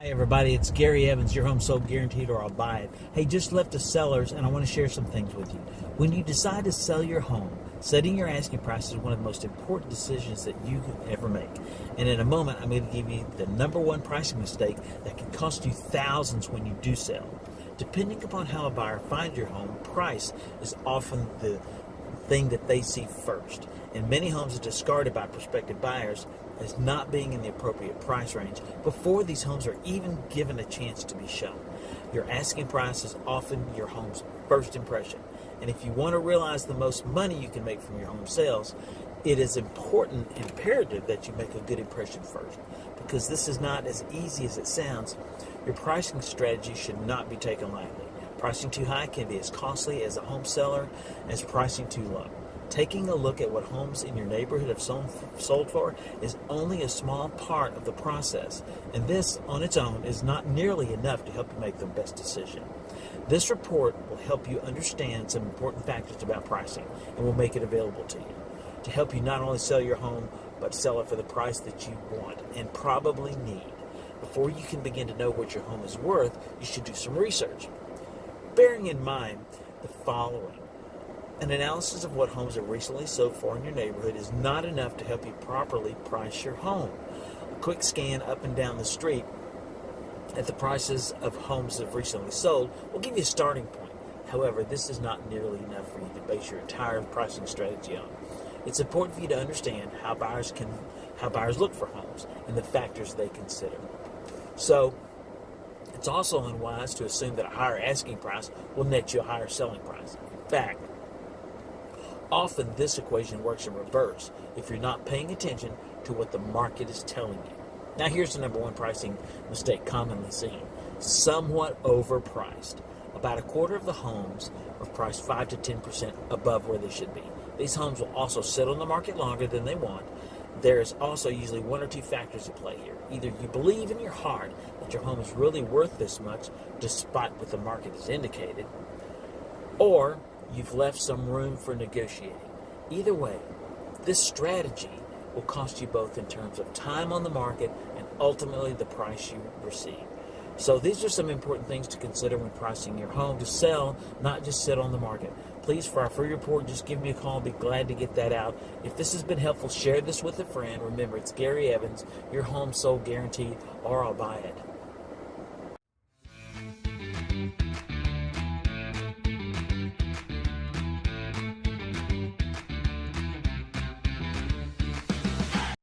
Hi everybody, it's Gary Evans, your home sold guaranteed or I'll buy it. Hey, just left the sellers and I want to share some things with you. When you decide to sell your home, setting your asking price is one of the most important decisions that you can ever make. And in a moment, I'm going to give you the number one pricing mistake that can cost you thousands when you do sell. Depending upon how a buyer finds your home, price is often the thing that they see first. And many homes are discarded by prospective buyers as not being in the appropriate price range before these homes are even given a chance to be shown. Your asking price is often your home's first impression. And if you want to realize the most money you can make from your home sales, it is important, imperative that you make a good impression first. Because this is not as easy as it sounds. Your pricing strategy should not be taken lightly. Pricing too high can be as costly as a home seller as pricing too low. Taking a look at what homes in your neighborhood have sold for is only a small part of the process, and this on its own is not nearly enough to help you make the best decision. This report will help you understand some important factors about pricing and will make it available to you to help you not only sell your home, but sell it for the price that you want and probably need. Before you can begin to know what your home is worth, you should do some research. Bearing in mind the following. An analysis of what homes have recently sold for in your neighborhood is not enough to help you properly price your home. A quick scan up and down the street at the prices of homes that have recently sold will give you a starting point. However, this is not nearly enough for you to base your entire pricing strategy on. It's important for you to understand how buyers look for homes and the factors they consider. So, it's also unwise to assume that a higher asking price will net you a higher selling price. In fact, often this equation works in reverse if you're not paying attention to what the market is telling you. Now here's the number one pricing mistake commonly seen. Somewhat overpriced. About a quarter of the homes are priced 5 to 10% above where they should be. These homes will also sit on the market longer than they want. There is also usually one or two factors at play here. Either you believe in your heart that your home is really worth this much, despite what the market has indicated, or you've left some room for negotiating. Either way, this strategy will cost you both in terms of time on the market and ultimately the price you receive. So these are some important things to consider when pricing your home to sell, not just sit on the market. Please, for our free report, just give me a call. I'll be glad to get that out. If this has been helpful, share this with a friend. Remember, it's Gary Evans, your home sold guaranteed, or I'll buy it.